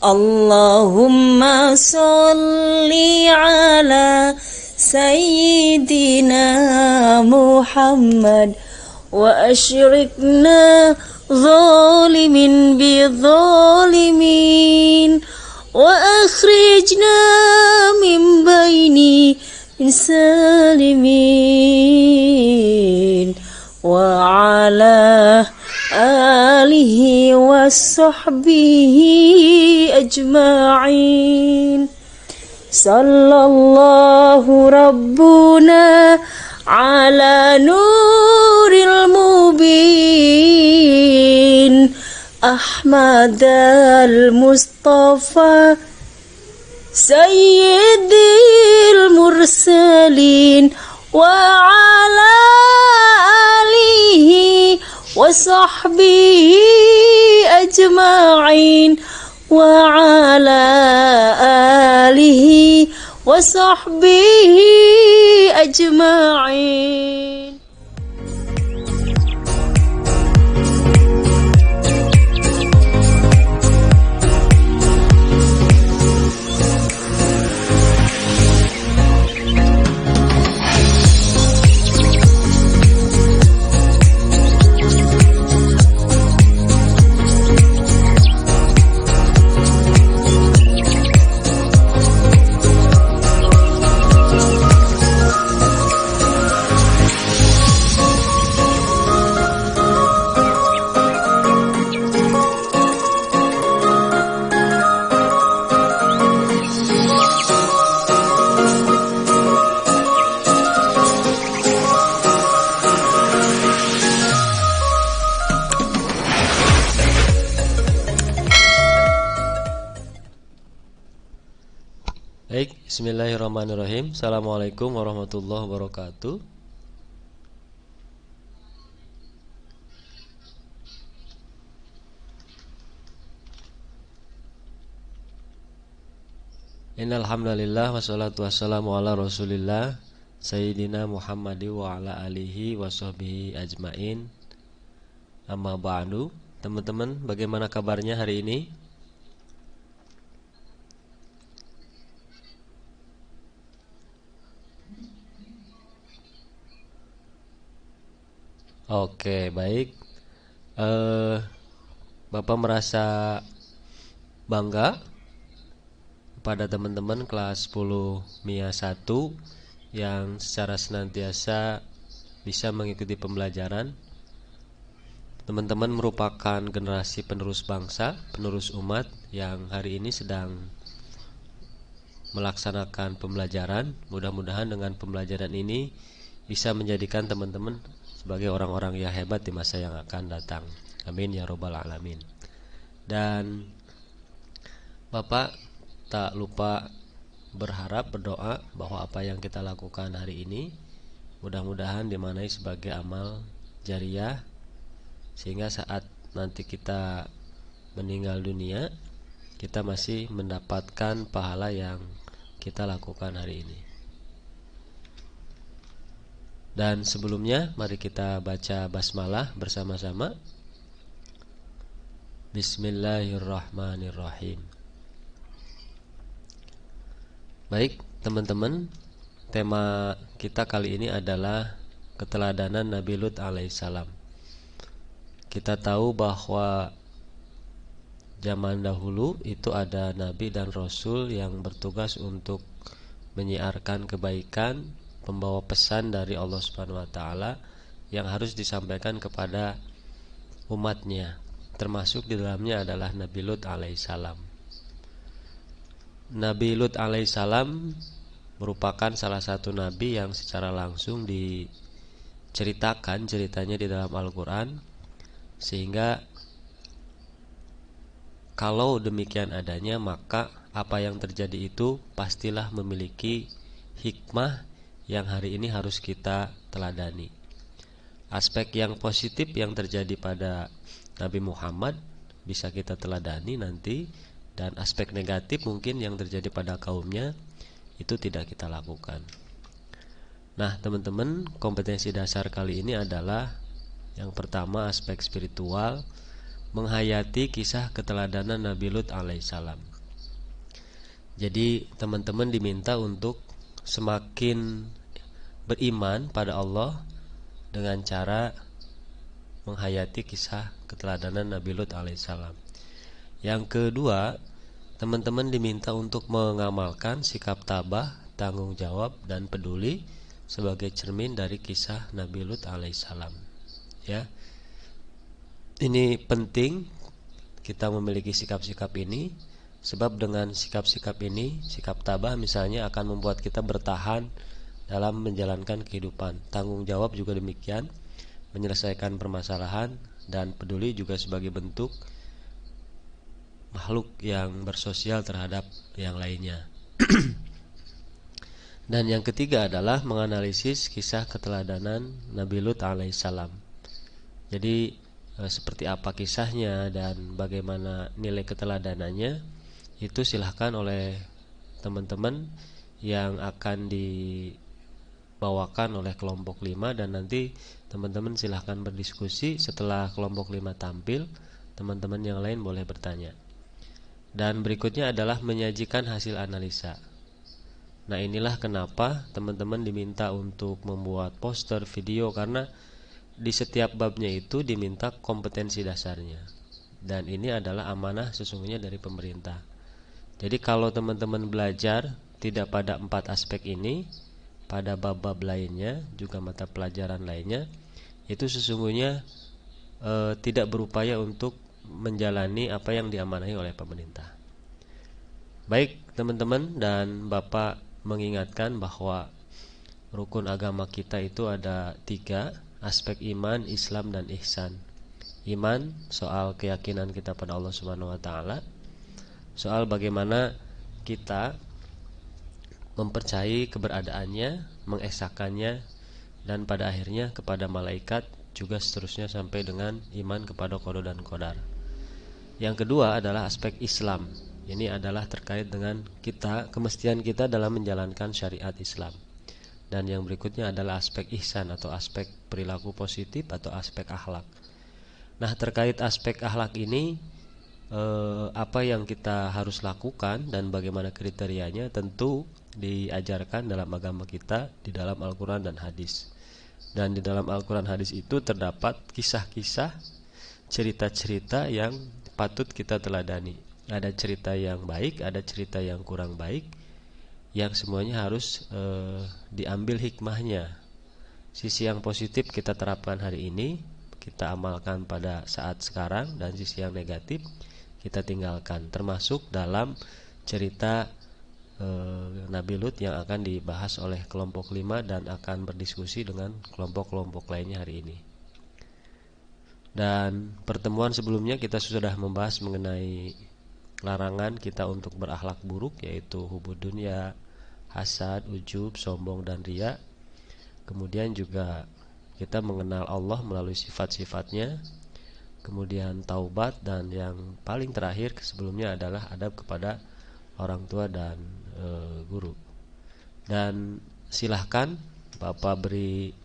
Allahumma sholli ala Sayyidina Muhammad wa asyrikna zalimin bi zalimin wa akhrijna min baini salimin wa ala alihi wa sahbihi ajma'in. Sallallahu rabbuna ala nuril mubin Ahmad al-Mustafa Sayyidil mursalin wa ala alihi wa sahbihi ajma'in wa ala alihi wa sahbihi ajma'in. Baik, bismillahirrahmanirrahim. Assalamualaikum warahmatullahi wabarakatuh. Innal hamdalillah wassalatu wassalamu ala Rasulillah Sayyidina Muhammadi wa ala alihi wa sahbihi ajmain. Amma ba'du. Teman-teman, bagaimana kabarnya hari ini? Oke, baik. Bapak merasa bangga pada teman-teman kelas 10 MIA 1 yang secara senantiasa bisa mengikuti pembelajaran. Teman-teman merupakan generasi penerus bangsa, penerus umat yang hari ini sedang melaksanakan pembelajaran. Mudah-mudahan dengan pembelajaran ini bisa menjadikan teman-teman sebagai orang-orang yang hebat di masa yang akan datang. Amin ya robbal alamin. Dan Bapak tak lupa berharap, berdoa bahwa apa yang kita lakukan hari ini mudah-mudahan dimaknai sebagai amal jariah, sehingga saat nanti kita meninggal dunia kita masih mendapatkan pahala yang kita lakukan hari ini. Dan sebelumnya mari kita baca basmalah bersama-sama. Bismillahirrahmanirrahim. Baik teman-teman, tema kita kali ini adalah keteladanan Nabi Lut alaihissalam. Kita tahu bahwa zaman dahulu itu ada nabi dan rasul yang bertugas untuk menyiarkan kebaikan, membawa pesan dari Allah Subhanahu wa taala yang harus disampaikan kepada umatnya. Termasuk di dalamnya adalah Nabi Lut alaihissalam. Nabi Lut alaihissalam merupakan salah satu nabi yang secara langsung diceritakan ceritanya di dalam Al-Qur'an, sehingga kalau demikian adanya maka apa yang terjadi itu pastilah memiliki hikmah yang hari ini harus kita teladani. Aspek yang positif yang terjadi pada Nabi Muhammad bisa kita teladani nanti, dan aspek negatif mungkin yang terjadi pada kaumnya itu tidak kita lakukan. Nah teman-teman, kompetensi dasar kali ini adalah yang pertama aspek spiritual, menghayati kisah keteladanan Nabi Lut alaihissalam. Jadi teman-teman diminta untuk semakin beriman pada Allah dengan cara menghayati kisah keteladanan Nabi Lut alaihissalam. Yang kedua, teman-teman diminta untuk mengamalkan sikap tabah, tanggung jawab, dan peduli sebagai cermin dari kisah Nabi Lut alaihissalam. Ya, ini penting kita memiliki sikap-sikap ini, sebab dengan sikap-sikap ini, sikap tabah misalnya akan membuat kita bertahan dalam menjalankan kehidupan. Tanggung jawab juga demikian, menyelesaikan permasalahan, dan peduli juga sebagai bentuk makhluk yang bersosial terhadap yang lainnya. Dan yang ketiga adalah menganalisis kisah keteladanan Nabi Lut alaihissalam. Jadi seperti apa kisahnya dan bagaimana nilai keteladanannya, itu silahkan oleh teman-teman yang akan dibawakan oleh kelompok 5, dan nanti teman-teman silahkan berdiskusi. Setelah kelompok 5 tampil, teman-teman yang lain boleh bertanya. Dan berikutnya adalah menyajikan hasil analisa. Nah, inilah kenapa teman-teman diminta untuk membuat poster, video, karena di setiap babnya itu diminta kompetensi dasarnya. Dan ini adalah amanah sesungguhnya dari pemerintah. Jadi kalau teman-teman belajar tidak pada 4 aspek ini, pada bab-bab lainnya, juga mata pelajaran lainnya, itu sesungguhnya tidak berupaya untuk menjalani apa yang diamanahi oleh pemerintah. Baik teman-teman dan Bapak mengingatkan bahwa rukun agama kita itu ada 3, aspek iman, Islam, dan ihsan. Iman, soal keyakinan kita pada Allah Subhanahu wa taala, soal bagaimana kita mempercayai keberadaannya, mengesakannya, dan pada akhirnya kepada malaikat, juga seterusnya sampai dengan iman kepada qada dan qadar. Yang kedua adalah aspek Islam. Ini adalah terkait dengan kita, kemestian kita dalam menjalankan syariat Islam. Dan yang berikutnya adalah aspek ihsan atau aspek perilaku positif atau aspek akhlak. Nah, terkait aspek akhlak ini, apa yang kita harus lakukan dan bagaimana kriterianya tentu diajarkan dalam agama kita di dalam Al-Quran dan hadis. Dan di dalam Al-Quran hadis itu terdapat kisah-kisah, cerita-cerita yang patut kita teladani. Ada cerita yang baik, ada cerita yang kurang baik, yang semuanya harus diambil hikmahnya. Sisi yang positif kita terapkan hari ini, kita amalkan pada saat sekarang, dan sisi yang negatif kita tinggalkan. Termasuk dalam cerita Nabi Lut yang akan dibahas oleh kelompok 5 dan akan berdiskusi dengan kelompok-kelompok lainnya hari ini. Dan pertemuan sebelumnya kita sudah membahas mengenai larangan kita untuk berakhlak buruk, yaitu hubud dunya, hasad, ujub, sombong, dan riya. Kemudian juga kita mengenal Allah melalui sifat-sifatnya, kemudian taubat, dan yang paling terakhir sebelumnya adalah adab kepada orang tua dan guru. Dan silahkan Bapak beri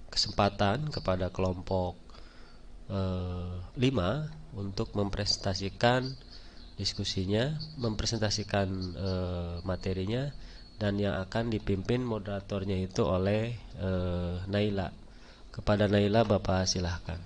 kesempatan kepada kelompok 5 untuk mempresentasikan diskusinya, mempresentasikan materinya, dan yang akan dipimpin moderatornya itu oleh Naila. Kepada Naila, Bapak silahkan.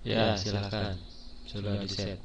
Ya, silakan. Sudah di-set.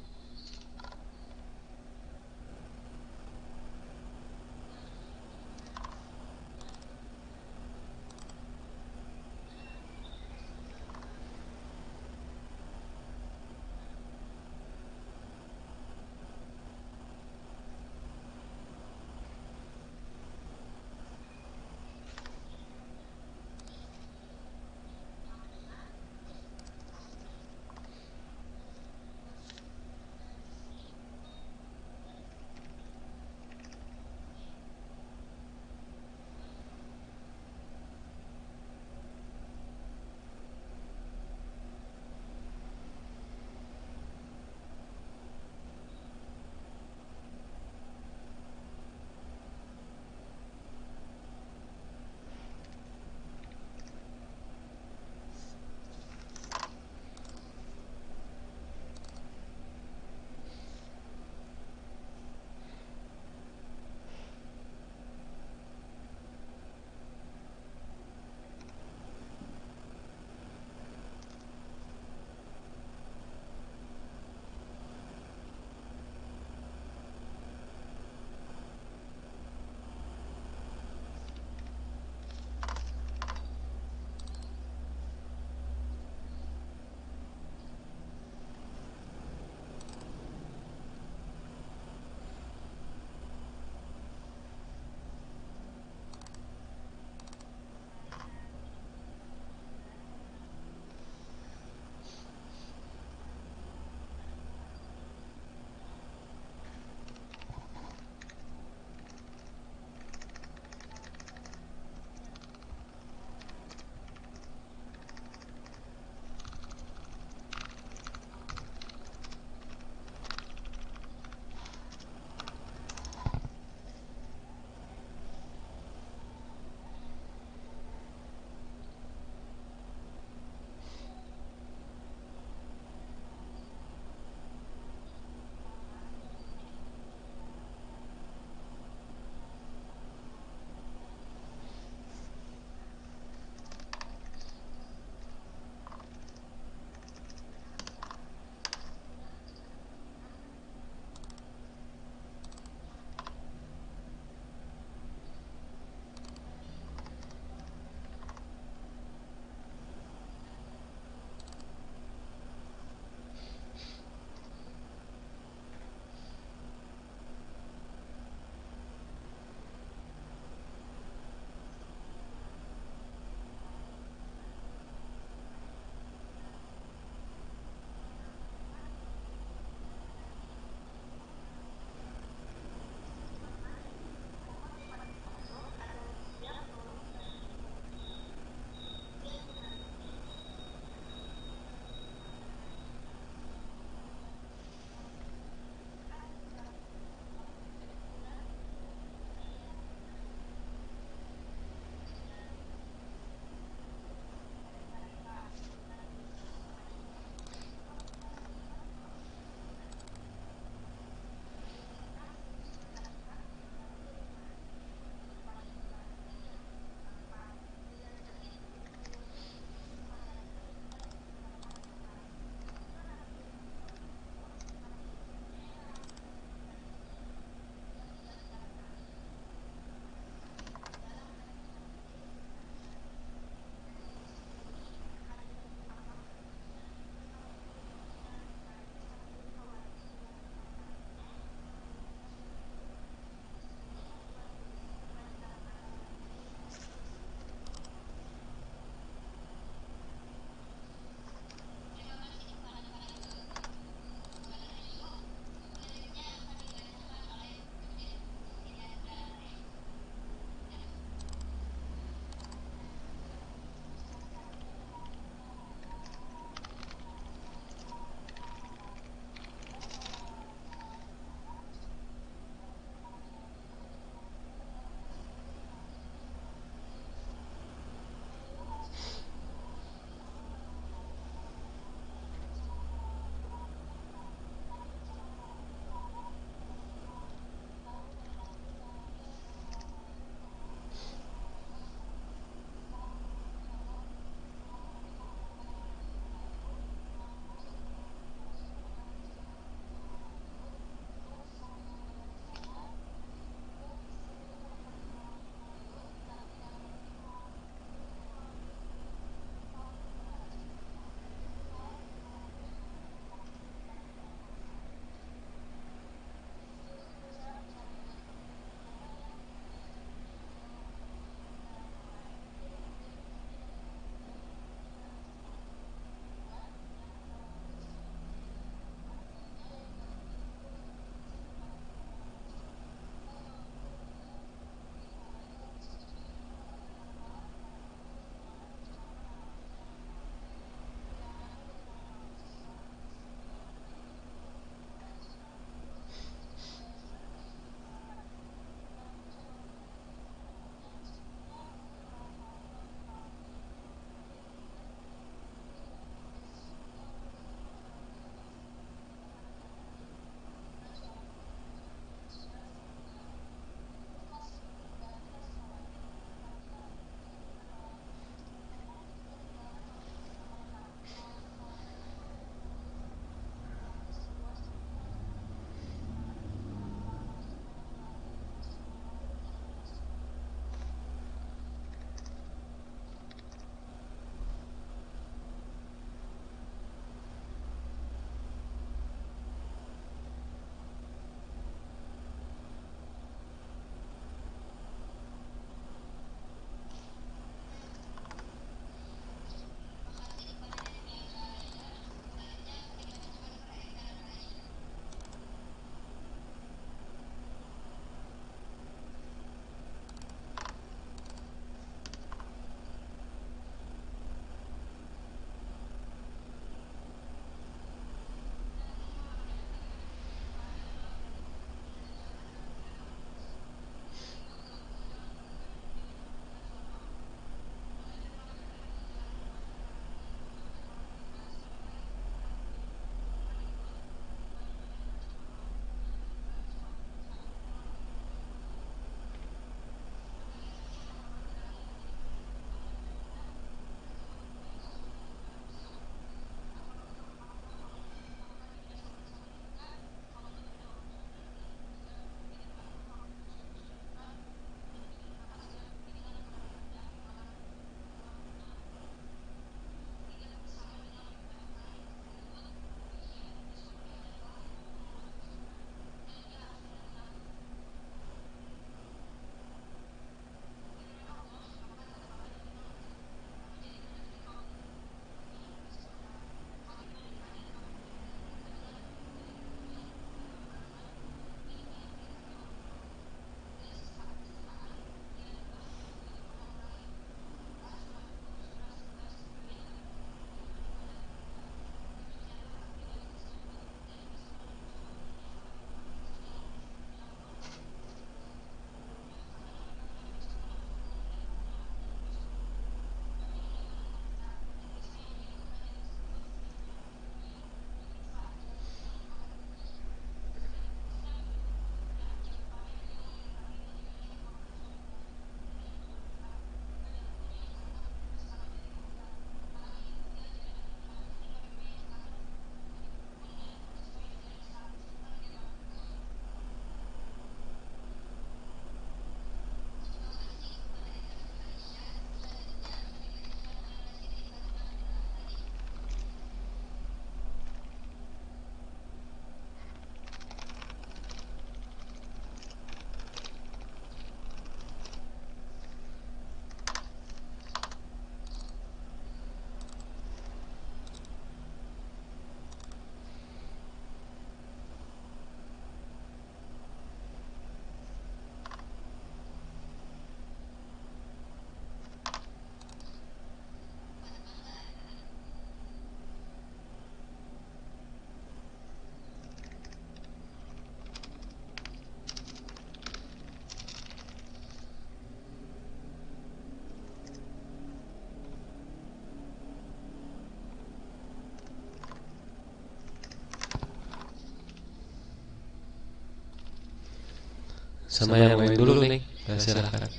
sama yang lain dulu nih. Silakan.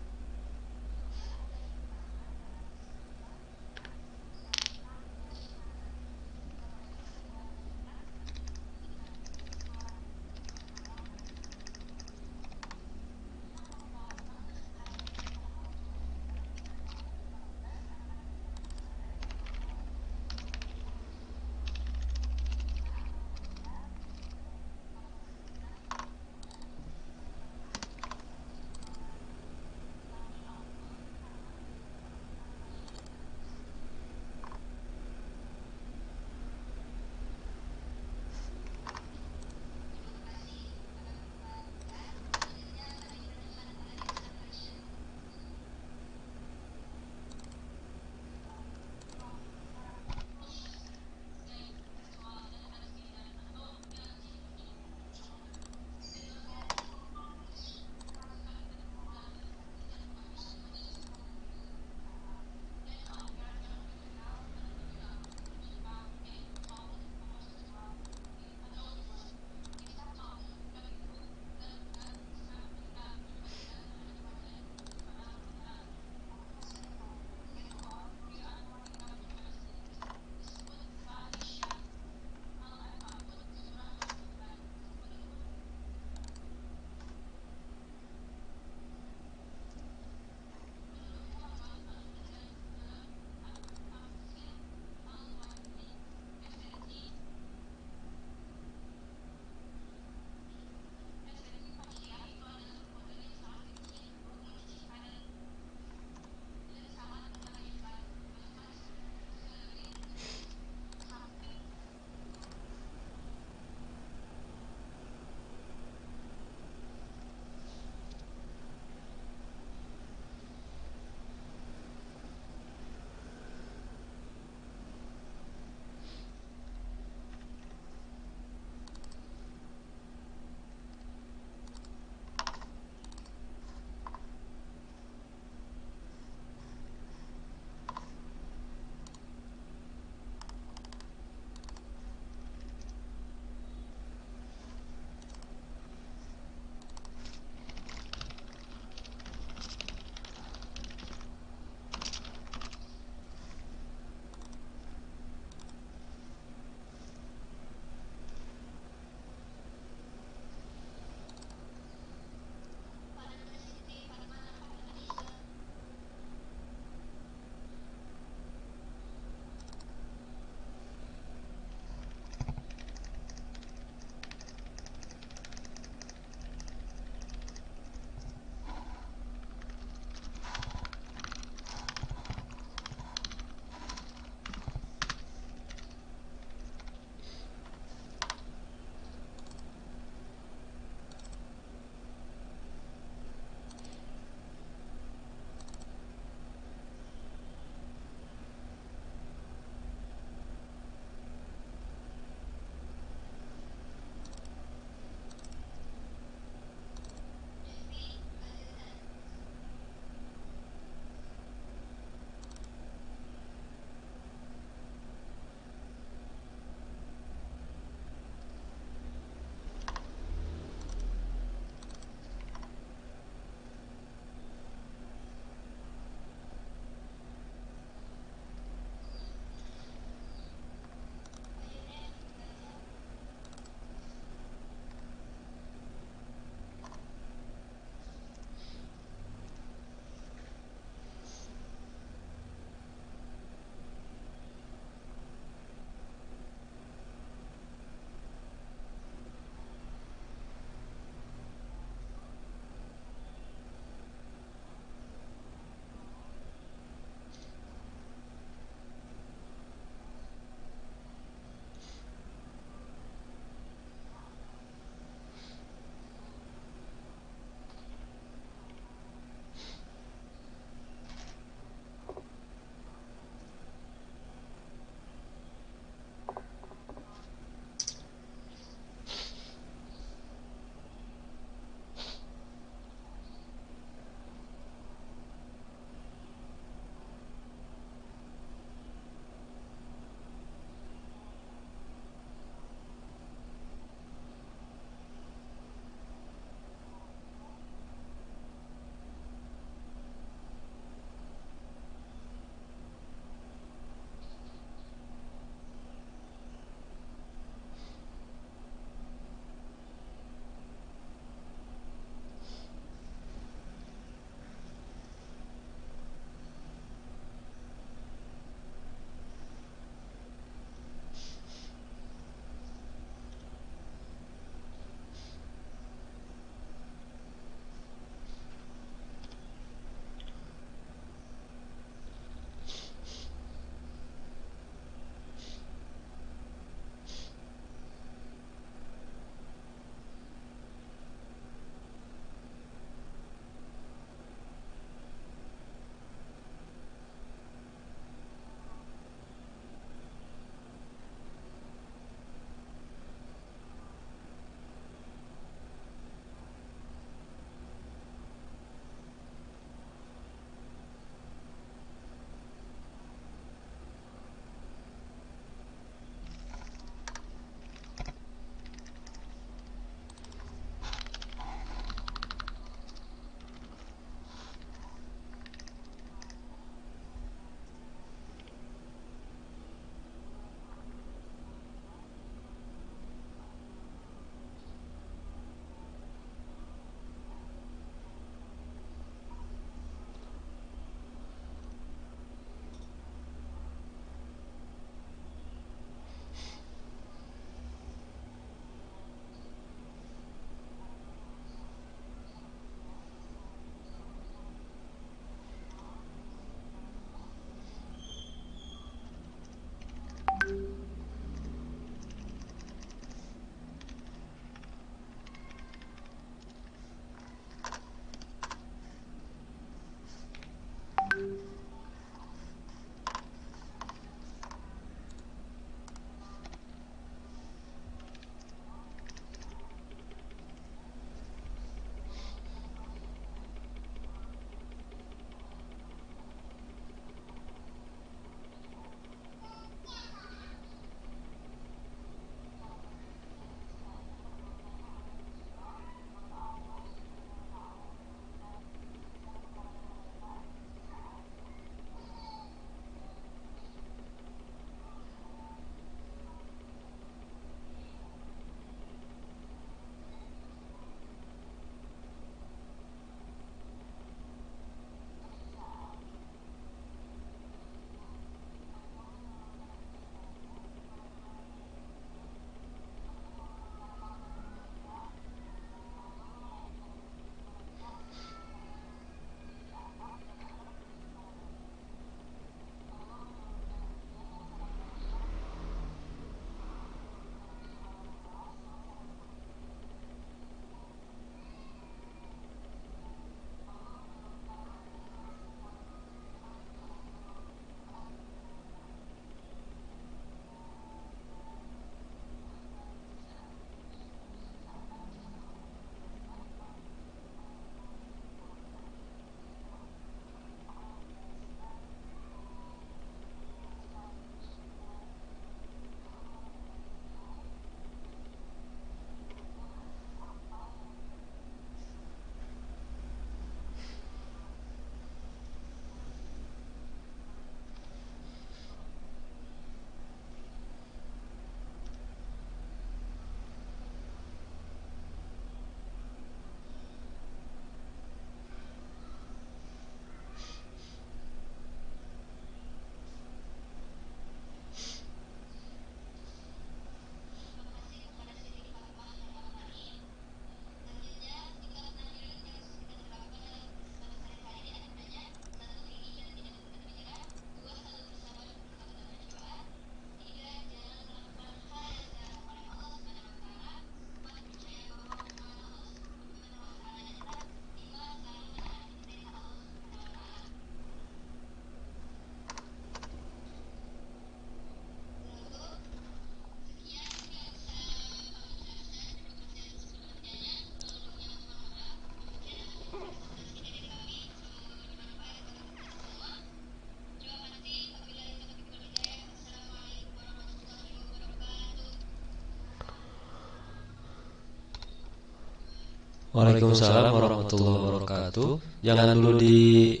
Waalaikumsalam warahmatullahi wabarakatuh. Jangan dulu di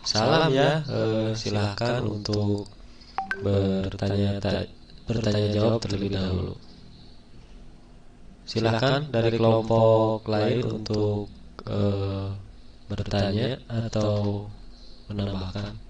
salam ya. Silahkan untuk bertanya jawab terlebih dahulu. Silahkan dari kelompok lain untuk bertanya atau menambahkan.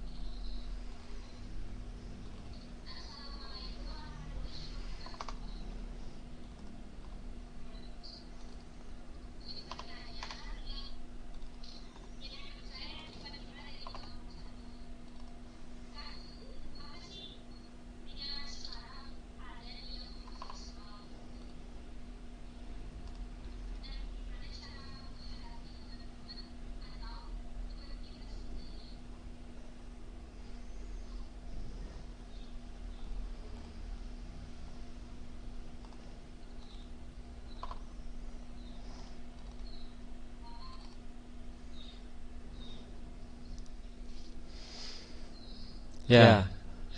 Ya,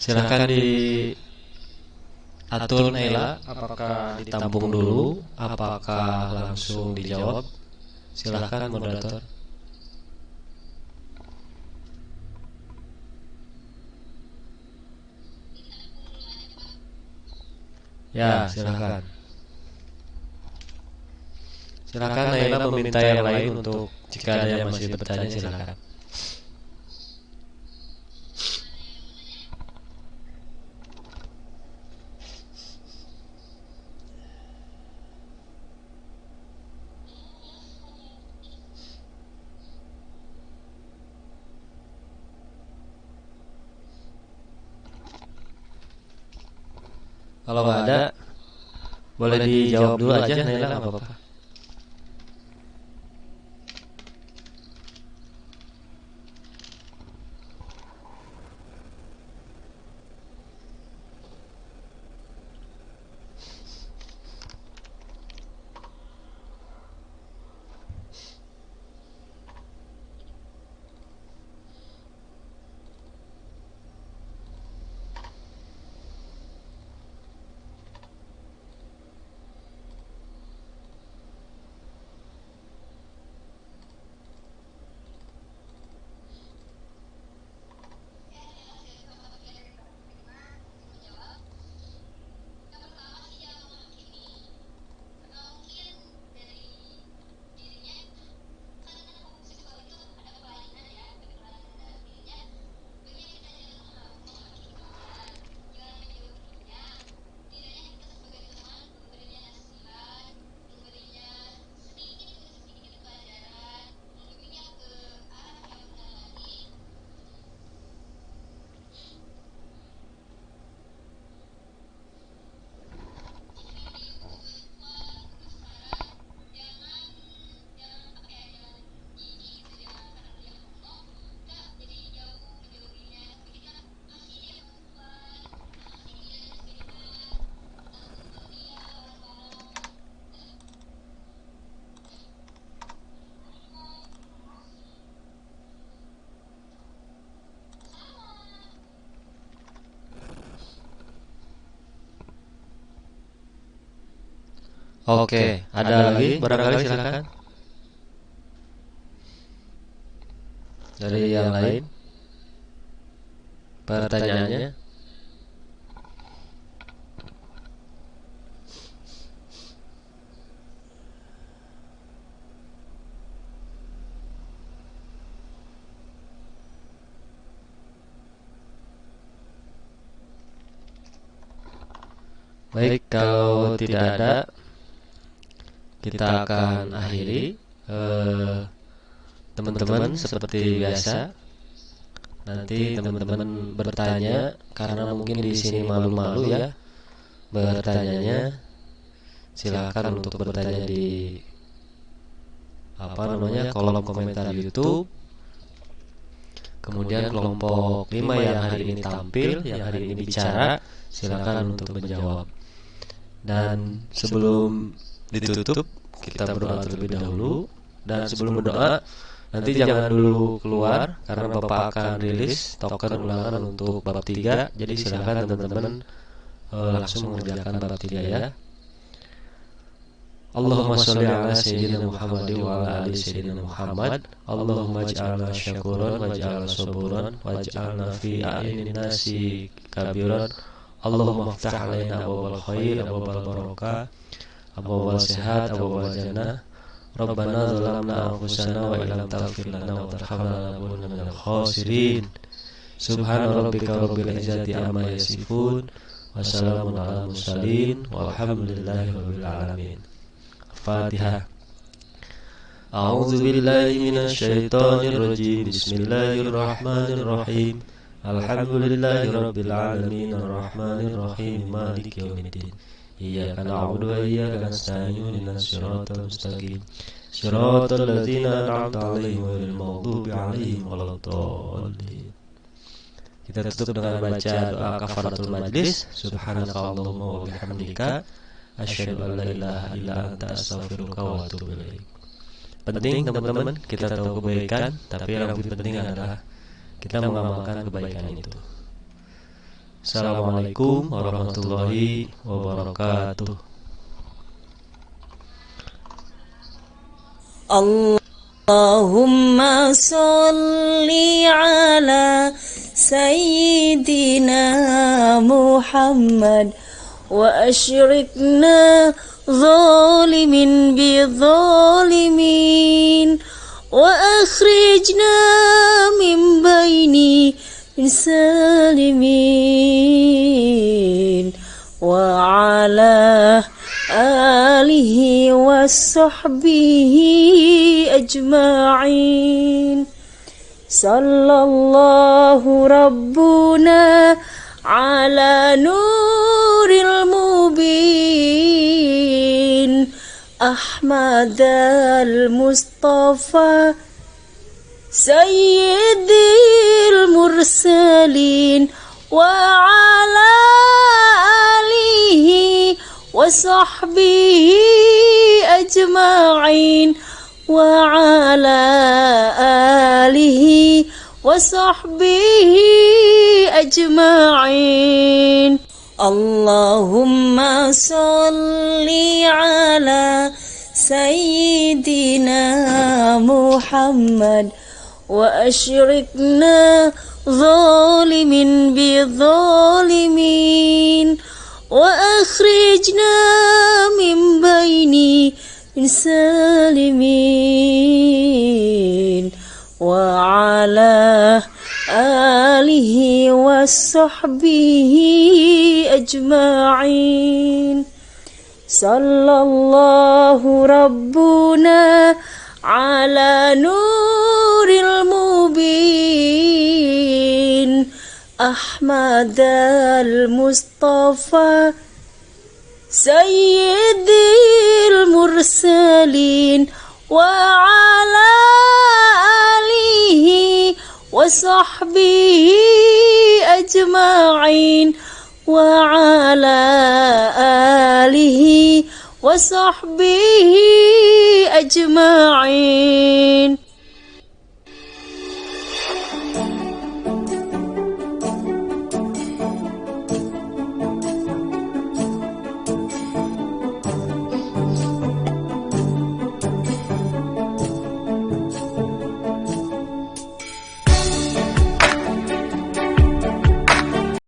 silahkan diatur Naila, apakah ditampung dulu, apakah langsung dijawab? Silahkan moderator. Ya, silahkan. Silahkan Naila meminta yang lain untuk jika ada yang masih bertanya silahkan. Kalau nggak ada, boleh dijawab dulu aja Naila, nggak apa-apa. Oke, ada lagi? Barangkali silakan dari yang lain pertanyaannya. Baik, kalau tidak ada, kita akan akhiri. Teman-teman seperti biasa, nanti teman-teman bertanya karena mungkin di sini malu-malu ya bertanyanya. Silakan untuk bertanya di kolom komentar YouTube. Kemudian kelompok 5 yang hari ini tampil, yang hari ini bicara, silakan untuk menjawab. Dan sebelum ditutup, kita berdoa terlebih dahulu. Dan sebelum berdoa, nanti jangan dulu keluar karena Bapak akan rilis token ulangan untuk bab 3. Jadi silakan teman-teman langsung mengerjakan bab 3 ya. Allahumma sholli ala sayyidina Muhammad wa ala ali sayyidina Muhammad. Allahumma ij'alna syakuran waj'alna saburan waj'alna fi a'yunin nasi kabiran. Allahumma iftah alaina abwabal khair, abwabal barakah, abwabal sehat, abwabal jannah. Rabbana zalamna anfusana wa illam taghfir lana wa tarhamna lanakunanna minal khasirin. Subhana rabbika rabbil izzati amma yasifun wa salamun alal mursalin walhamdulillahi rabbil alamin. Fatihah. A'udzu billahi minasy syaithanir rajim. Bismillahirrahmanirrahim. Alhamdulillahi rabbil alamin arrahmanir rahim maliki yaumiddin. Iyyaka na'budu wa iyyaka nasta'in ihdinas siratal mustaqim. Siratal ladzina an'amta 'alaihim ghairil maghdubi 'alaihim waladdallin. Kita tutup dengan baca doa kafaratul majlis. Subhanakallahumma wa bihamdika asyhadu an la ilaha illa anta astaghfiruka wa atubu ilaik. Penting teman-teman, kita tahu kebaikan, tapi yang lebih penting adalah kita mengamalkan kebaikan itu. Assalamualaikum warahmatullahi wabarakatuh. Allahumma sholli ala sayyidina Muhammad وأشركنا ظالم بظالمين وأخرجنا من بين سالمين وعلى آله وصحبه أجمعين. صلى الله ربنا على نور المبين أحمد المصطفى سيد المرسلين وعلى آله وصحبه أجمعين وعلى آله وصحبه أجمعين. اللهم صل على سيدنا محمد وأشركنا ظالم بظالمين وأخرجنا من بين سالمين وعلى آله وصحبه أجمعين. صلى الله ربنا على نور المبين أحمد المصطفى سيد المرسلين وعلى آله وصحبه أجمعين وعلى آله وصحبه أجمعين.